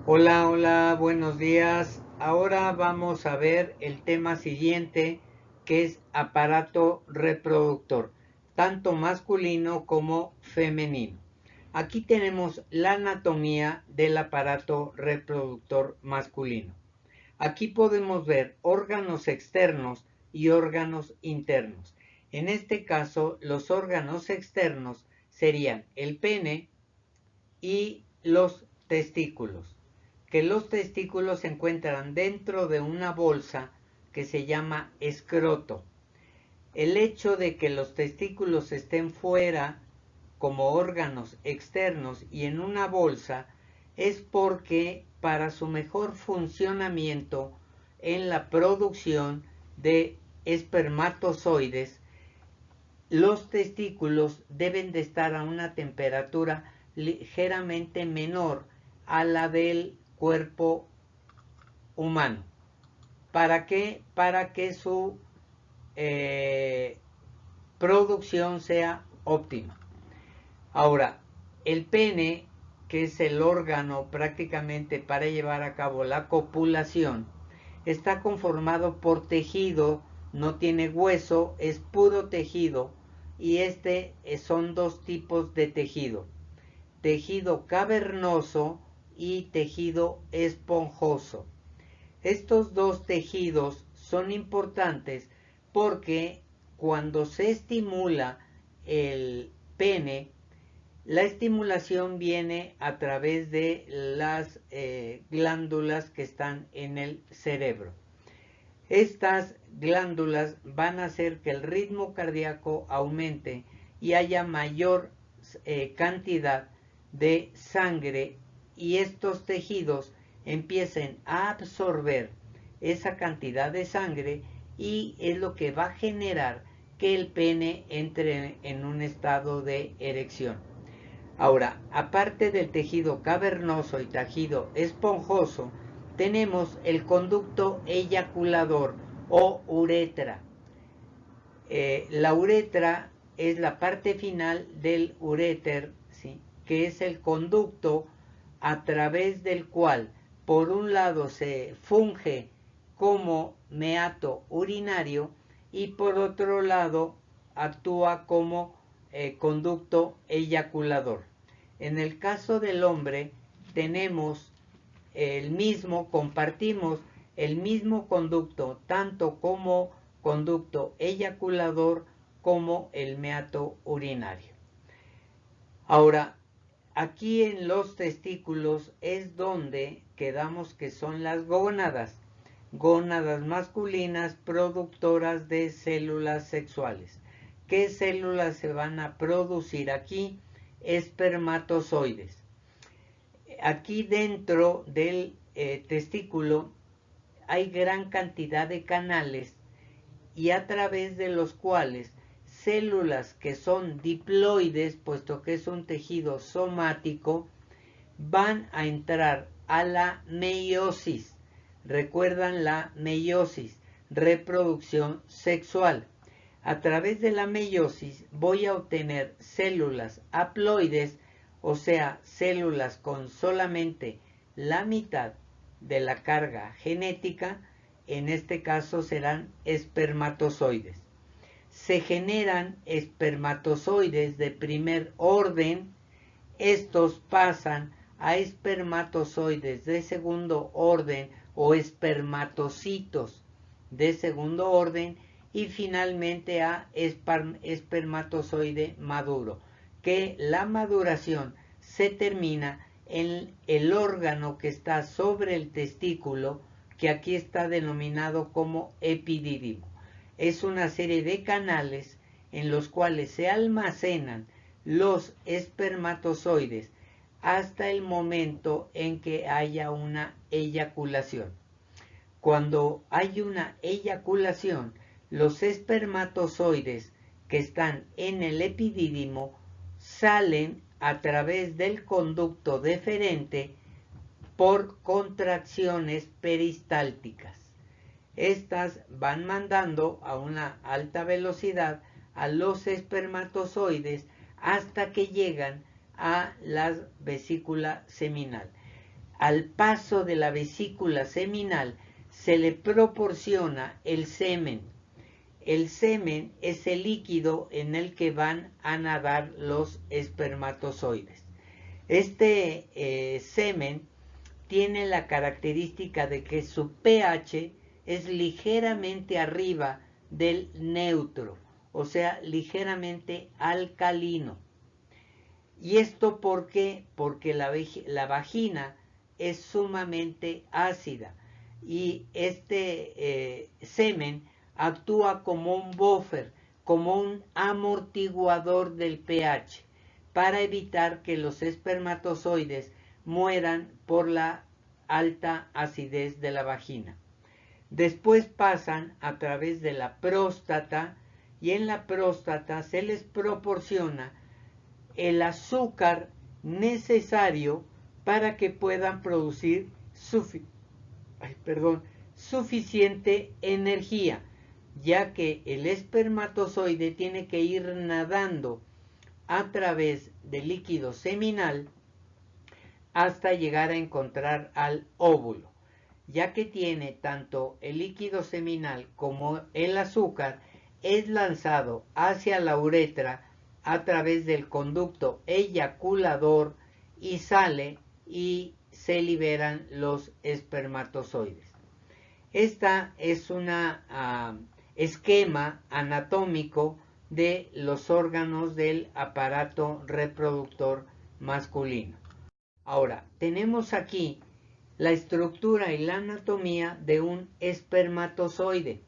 Hola, hola, buenos días. Ahora vamos a ver el tema siguiente, que es aparato reproductor, tanto masculino como femenino. Aquí tenemos la anatomía del aparato reproductor masculino. Aquí podemos ver órganos externos y órganos internos. En este caso, los órganos externos serían el pene y los testículos, que los testículos se encuentran dentro de una bolsa que se llama escroto. El hecho de que los testículos estén fuera como órganos externos y en una bolsa es porque para su mejor funcionamiento en la producción de espermatozoides, los testículos deben de estar a una temperatura ligeramente menor a la del cuerpo humano. ¿Para qué? Para que su eh, producción sea óptima. Ahora, el pene, que es el órgano prácticamente para llevar a cabo la copulación, está conformado por tejido, no tiene hueso, es puro tejido, y son dos tipos de tejido: tejido cavernoso y tejido esponjoso. Estos dos tejidos son importantes porque cuando se estimula el pene, la estimulación viene a través de las glándulas que están en el cerebro. Estas glándulas van a hacer que el ritmo cardíaco aumente y haya mayor cantidad de sangre, y estos tejidos empiecen a absorber esa cantidad de sangre, y es lo que va a generar que el pene entre en un estado de erección. Ahora, aparte del tejido cavernoso y tejido esponjoso, tenemos el conducto eyaculador o uretra. La uretra es la parte final del uréter, ¿sí?, que es el conducto a través del cual, por un lado, se funge como meato urinario y por otro lado actúa como conducto eyaculador. En el caso del hombre tenemos compartimos el mismo conducto, tanto como conducto eyaculador como el meato urinario. Ahora, aquí en los testículos es donde quedamos que son las gónadas, gónadas masculinas productoras de células sexuales. ¿Qué células se van a producir aquí? Espermatozoides. Aquí dentro del testículo hay gran cantidad de canales, y a través de los cuales células que son diploides, puesto que es un tejido somático, van a entrar a la meiosis. Recuerdan la meiosis, reproducción sexual. A través de la meiosis voy a obtener células haploides, o sea, células con solamente la mitad de la carga genética. En este caso serán espermatozoides. Se generan espermatozoides de primer orden. Estos pasan a espermatozoides de segundo orden o espermatocitos de segundo orden, y finalmente a espermatozoide maduro, que la maduración se termina en el órgano que está sobre el testículo, que aquí está denominado como epidídimo. Es una serie de canales en los cuales se almacenan los espermatozoides hasta el momento en que haya una eyaculación. Cuando hay una eyaculación, los espermatozoides que están en el epidídimo salen a través del conducto deferente por contracciones peristálticas. Estas van mandando a una alta velocidad a los espermatozoides hasta que llegan a la vesícula seminal. al paso de la vesícula seminal se le proporciona el semen. El semen es el líquido en el que van a nadar los espermatozoides. Este semen tiene la característica de que su pH es ligeramente arriba del neutro, o sea, ligeramente alcalino. ¿Y esto por qué? Porque la vagina es sumamente ácida y este semen actúa como un buffer, como un amortiguador del pH, para evitar que los espermatozoides mueran por la alta acidez de la vagina. Después pasan a través de la próstata y en la próstata se les proporciona el azúcar necesario para que puedan producir suficiente energía, ya que el espermatozoide tiene que ir nadando a través del líquido seminal hasta llegar a encontrar al óvulo. Ya que tiene tanto el líquido seminal como el azúcar, es lanzado hacia la uretra a través del conducto eyaculador y sale y se liberan los espermatozoides. Esta es un esquema anatómico de los órganos del aparato reproductor masculino. Ahora, tenemos aquí la estructura y la anatomía de un espermatozoide.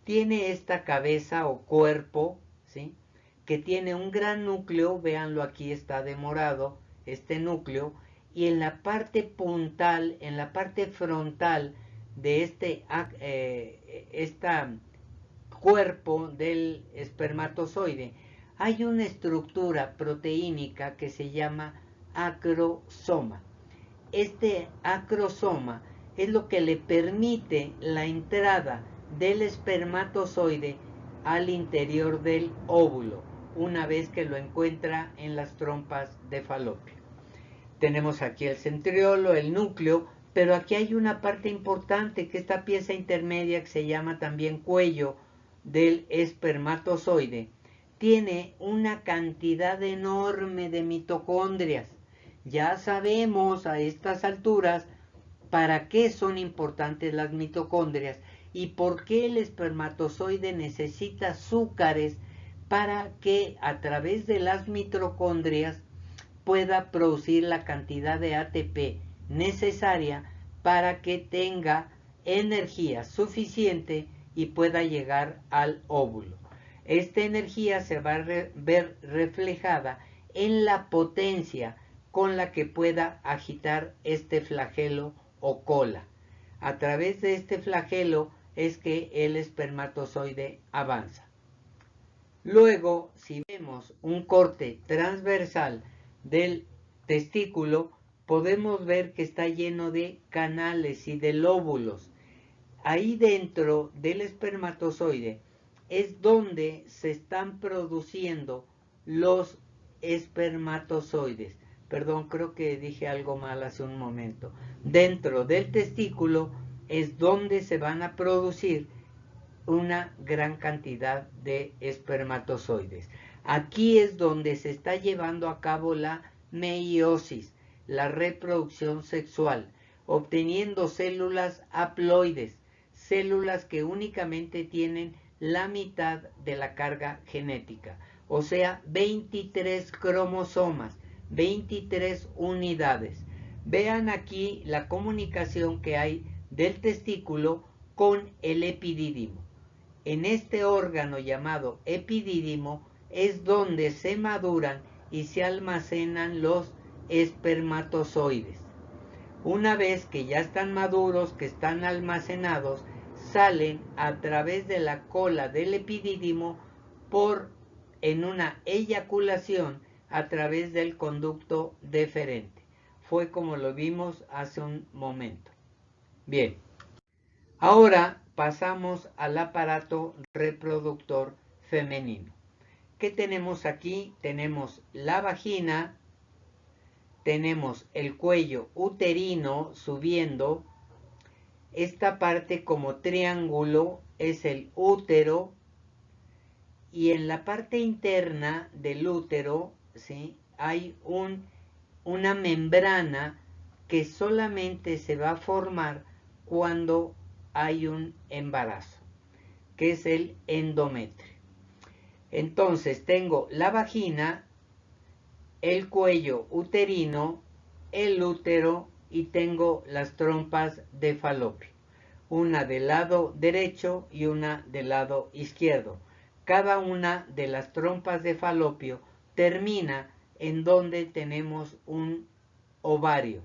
Tiene esta cabeza o cuerpo, ¿sí?, que tiene un gran núcleo, véanlo aquí está de morado, este núcleo, y en la parte puntal, en la parte frontal de este cuerpo del espermatozoide, hay una estructura proteínica que se llama acrosoma. Este acrosoma es lo que le permite la entrada del espermatozoide al interior del óvulo, una vez que lo encuentra en las trompas de Falopio. Tenemos aquí el centriolo, el núcleo, pero aquí hay una parte importante, que esta pieza intermedia, que se llama también cuello del espermatozoide, tiene una cantidad enorme de mitocondrias. Ya sabemos a estas alturas para qué son importantes las mitocondrias y por qué el espermatozoide necesita azúcares para que a través de las mitocondrias pueda producir la cantidad de ATP necesaria para que tenga energía suficiente y pueda llegar al óvulo. Esta energía se va a ver reflejada en la potencia con la que pueda agitar este flagelo o cola. A través de este flagelo es que el espermatozoide avanza. Luego, si vemos un corte transversal del testículo, podemos ver que está lleno de canales y de lóbulos. Ahí dentro del espermatozoide es donde se están produciendo los espermatozoides. Perdón, creo que dije algo mal hace un momento. Dentro del testículo es donde se van a producir una gran cantidad de espermatozoides. Aquí es donde se está llevando a cabo la meiosis, la reproducción sexual, obteniendo células haploides, células que únicamente tienen la mitad de la carga genética, o sea, 23 cromosomas, 23 unidades. Vean aquí la comunicación que hay del testículo con el epidídimo. En este órgano llamado epidídimo es donde se maduran y se almacenan los espermatozoides. Una vez que ya están maduros, que están almacenados, salen a través de la cola del epidídimo en una eyaculación a través del conducto deferente. Fue como lo vimos hace un momento. Bien, ahora pasamos al aparato reproductor femenino. ¿Qué tenemos aquí? Tenemos la vagina, tenemos el cuello uterino subiendo. Esta parte como triángulo es el útero, y en la parte interna del útero, ¿sí?, hay una membrana que solamente se va a formar cuando hay un embarazo, que es el endometrio. Entonces tengo la vagina, el cuello uterino, el útero, y tengo las trompas de falopio, una del lado derecho y una del lado izquierdo. Cada una de las trompas de falopio termina en donde tenemos un ovario,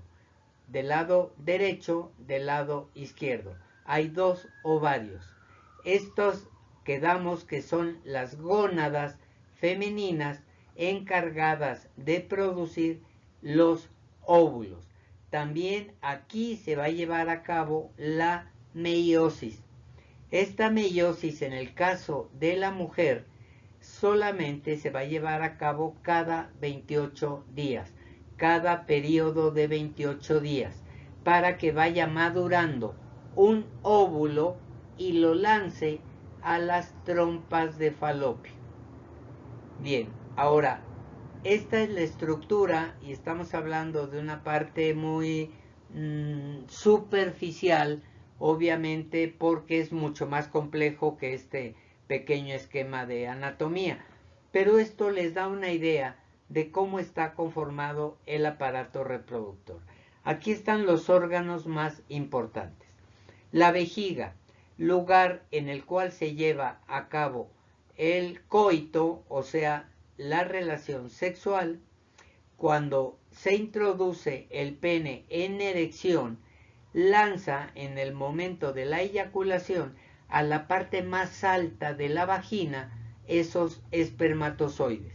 del lado derecho, del lado izquierdo. Hay dos ovarios. Estos quedamos que son las gónadas femeninas encargadas de producir los óvulos. También aquí se va a llevar a cabo la meiosis. Esta meiosis, en el caso de la mujer, solamente se va a llevar a cabo cada 28 días, cada periodo de 28 días, para que vaya madurando un óvulo y lo lance a las trompas de falopio. Bien, ahora, esta es la estructura, y estamos hablando de una parte muy superficial, obviamente, porque es mucho más complejo que este pequeño esquema de anatomía. Pero esto les da una idea de cómo está conformado el aparato reproductor. Aquí están los órganos más importantes. La vejiga, lugar en el cual se lleva a cabo el coito, o sea, la relación sexual. Cuando se introduce el pene en erección, lanza en el momento de la eyaculación a la parte más alta de la vagina esos espermatozoides,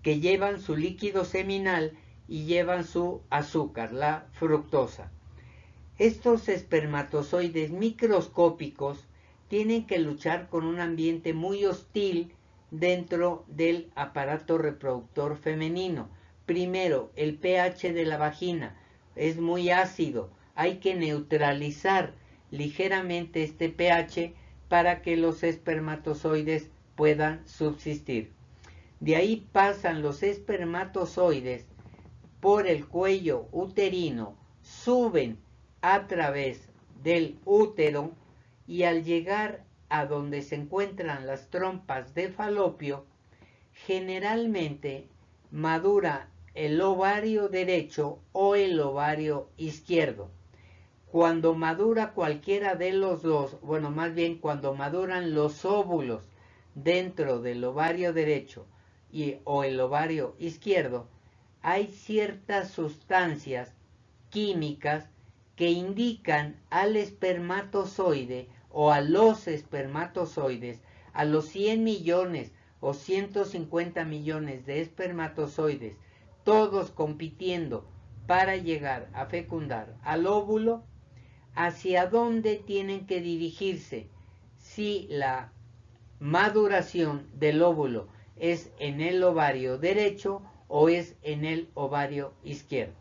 que llevan su líquido seminal y llevan su azúcar, la fructosa. Estos espermatozoides microscópicos tienen que luchar con un ambiente muy hostil dentro del aparato reproductor femenino. Primero, el pH de la vagina es muy ácido. Hay que neutralizar ligeramente este pH para que los espermatozoides puedan subsistir. De ahí pasan los espermatozoides por el cuello uterino, suben a través del útero, y al llegar a donde se encuentran las trompas de falopio, generalmente madura el ovario derecho o el ovario izquierdo. Cuando madura cualquiera de los dos, bueno, más bien cuando maduran los óvulos dentro del ovario derecho o el ovario izquierdo, hay ciertas sustancias químicas que indican al espermatozoide o a los espermatozoides, a los 100 millones o 150 millones de espermatozoides, todos compitiendo para llegar a fecundar al óvulo, hacia dónde tienen que dirigirse. Si la maduración del óvulo es en el ovario derecho o es en el ovario izquierdo.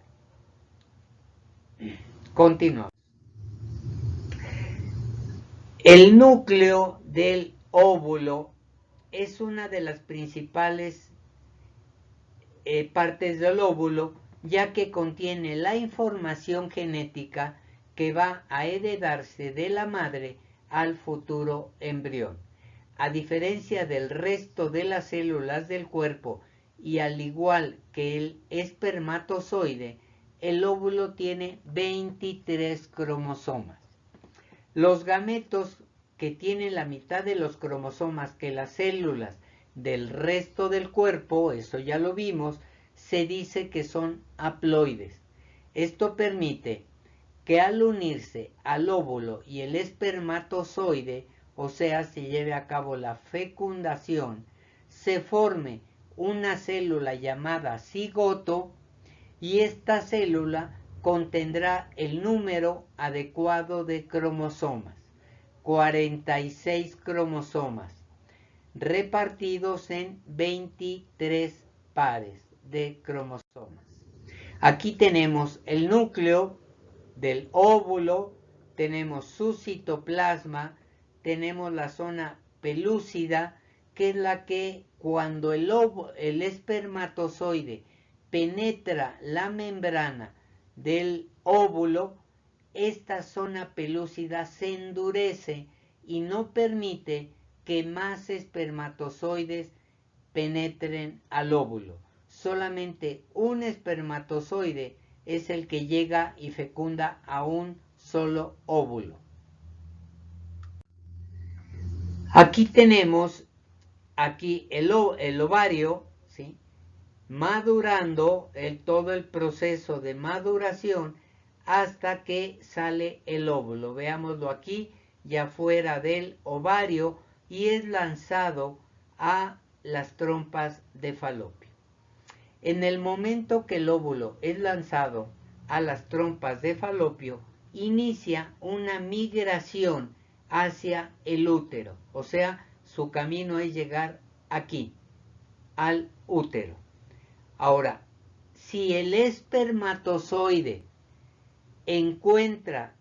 Continuamos. El núcleo del óvulo es una de las principales partes del óvulo, ya que contiene la información genética que va a heredarse de la madre al futuro embrión. A diferencia del resto de las células del cuerpo, y al igual que el espermatozoide, el óvulo tiene 23 cromosomas. Los gametos, que tienen la mitad de los cromosomas que las células del resto del cuerpo, eso ya lo vimos, se dice que son haploides. Esto permite que al unirse al óvulo y el espermatozoide, o sea, se lleve a cabo la fecundación, se forme una célula llamada cigoto, y esta célula contendrá el número adecuado de cromosomas, 46 cromosomas, repartidos en 23 pares de cromosomas. Aquí tenemos el núcleo del óvulo, tenemos su citoplasma, tenemos la zona pelúcida, que es la que cuando el espermatozoide penetra la membrana del óvulo, esta zona pelúcida se endurece y no permite que más espermatozoides penetren al óvulo. Solamente un espermatozoide es el que llega y fecunda a un solo óvulo. Aquí tenemos el ovario, ¿sí?, madurando todo el proceso de maduración hasta que sale el óvulo. Veámoslo aquí, ya fuera del ovario, y es lanzado a las trompas de falopio. En el momento que el óvulo es lanzado a las trompas de falopio, inicia una migración hacia el útero, o sea, su camino es llegar aquí, al útero. Ahora, si el espermatozoide encuentra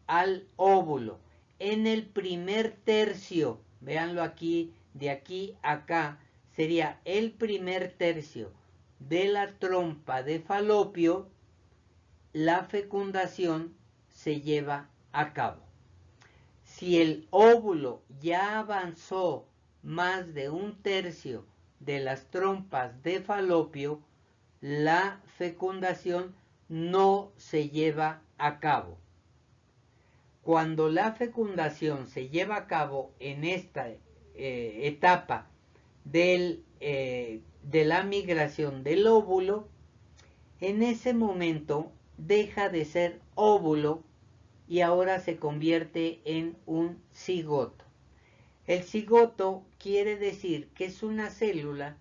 al óvulo en el primer tercio, véanlo aquí, de aquí a acá, sería el primer tercio de la trompa de falopio, la fecundación se lleva a cabo. Si el óvulo ya avanzó más de un tercio de las trompas de falopio, la fecundación no se lleva a cabo. Cuando la fecundación se lleva a cabo en esta etapa de la migración del óvulo, en ese momento deja de ser óvulo y ahora se convierte en un cigoto. El cigoto quiere decir que es una célula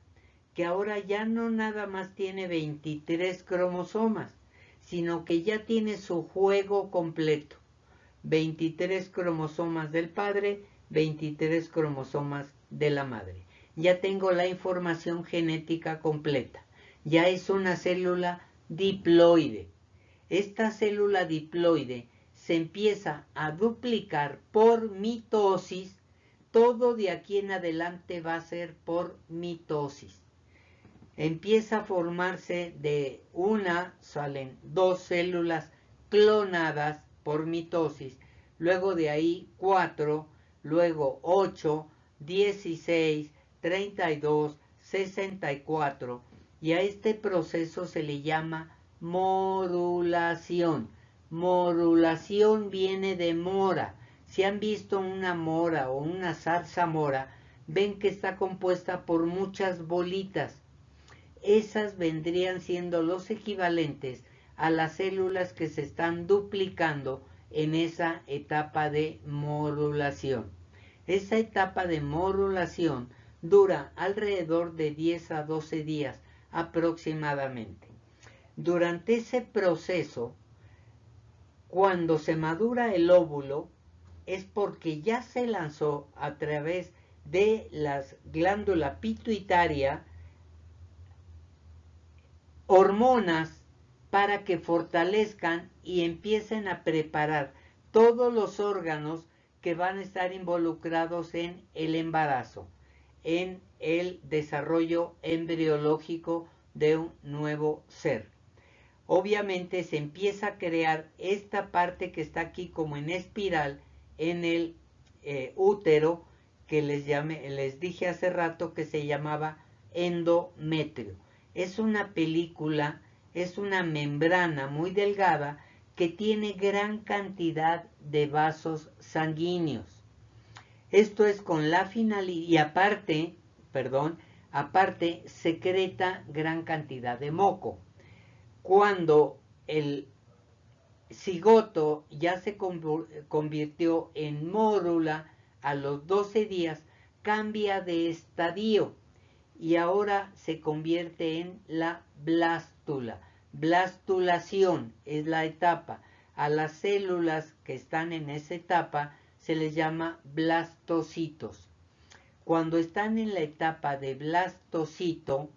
que ahora ya no nada más tiene 23 cromosomas, sino que ya tiene su juego completo. 23 cromosomas del padre, 23 cromosomas de la madre. Ya tengo la información genética completa. Ya es una célula diploide. Esta célula diploide se empieza a duplicar por mitosis. Todo de aquí en adelante va a ser por mitosis. Empieza a formarse de salen 2 células clonadas por mitosis, luego de ahí 4, luego 8, 16, 32, 64, y a este proceso se le llama morulación. Morulación viene de mora. Si han visto una mora o una zarzamora, ven que está compuesta por muchas bolitas. Esas vendrían siendo los equivalentes a las células que se están duplicando en esa etapa de morulación. Esa etapa de morulación dura alrededor de 10 a 12 días aproximadamente. Durante ese proceso, cuando se madura el óvulo, es porque ya se lanzó a través de la glándula pituitaria hormonas para que fortalezcan y empiecen a preparar todos los órganos que van a estar involucrados en el embarazo, en el desarrollo embriológico de un nuevo ser. Obviamente se empieza a crear esta parte que está aquí como en espiral en el útero, que les dije hace rato que se llamaba endometrio. Es una película, es una membrana muy delgada que tiene gran cantidad de vasos sanguíneos. Esto es con la finalidad, y aparte secreta gran cantidad de moco. Cuando el cigoto ya se convirtió en mórula, a los 12 días cambia de estadio y ahora se convierte en la blástula. Blastulación es la etapa. A las células que están en esa etapa se les llama blastocitos. Cuando están en la etapa de blastocito,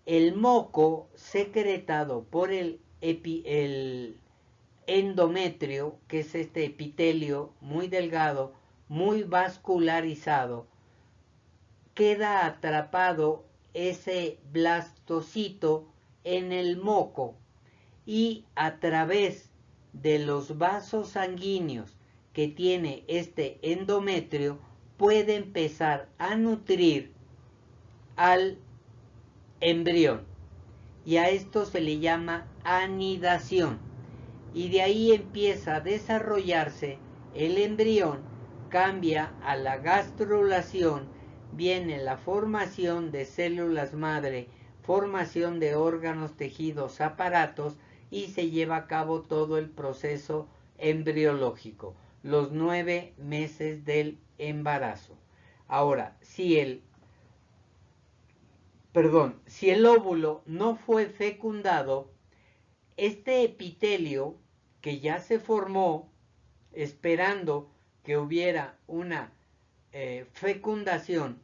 el moco secretado por el endometrio, que es este epitelio muy delgado, muy vascularizado, queda atrapado ese blastocito en el moco y a través de los vasos sanguíneos que tiene este endometrio puede empezar a nutrir al embrión, y a esto se le llama anidación, y de ahí empieza a desarrollarse el embrión, cambia a la gastrulación, viene la formación de células madre, formación de órganos, tejidos, aparatos, y se lleva a cabo todo el proceso embriológico, los 9 meses del embarazo. Ahora, si el óvulo no fue fecundado, este epitelio que ya se formó esperando que hubiera una fecundación,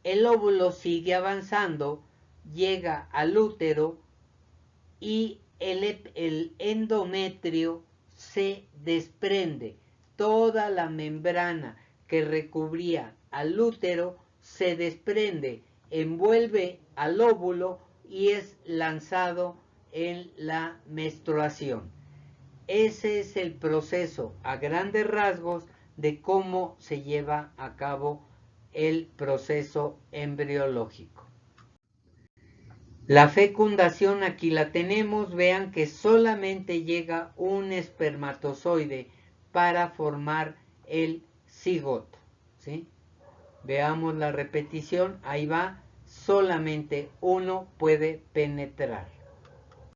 el óvulo sigue avanzando, llega al útero y el endometrio se desprende. Toda la membrana que recubría al útero se desprende, envuelve al óvulo y es lanzado en la menstruación. Ese es el proceso a grandes rasgos de cómo se lleva a cabo el proceso embriológico. La fecundación aquí la tenemos, vean que solamente llega un espermatozoide para formar el cigoto, ¿sí? Veamos la repetición, ahí va, solamente uno puede penetrar.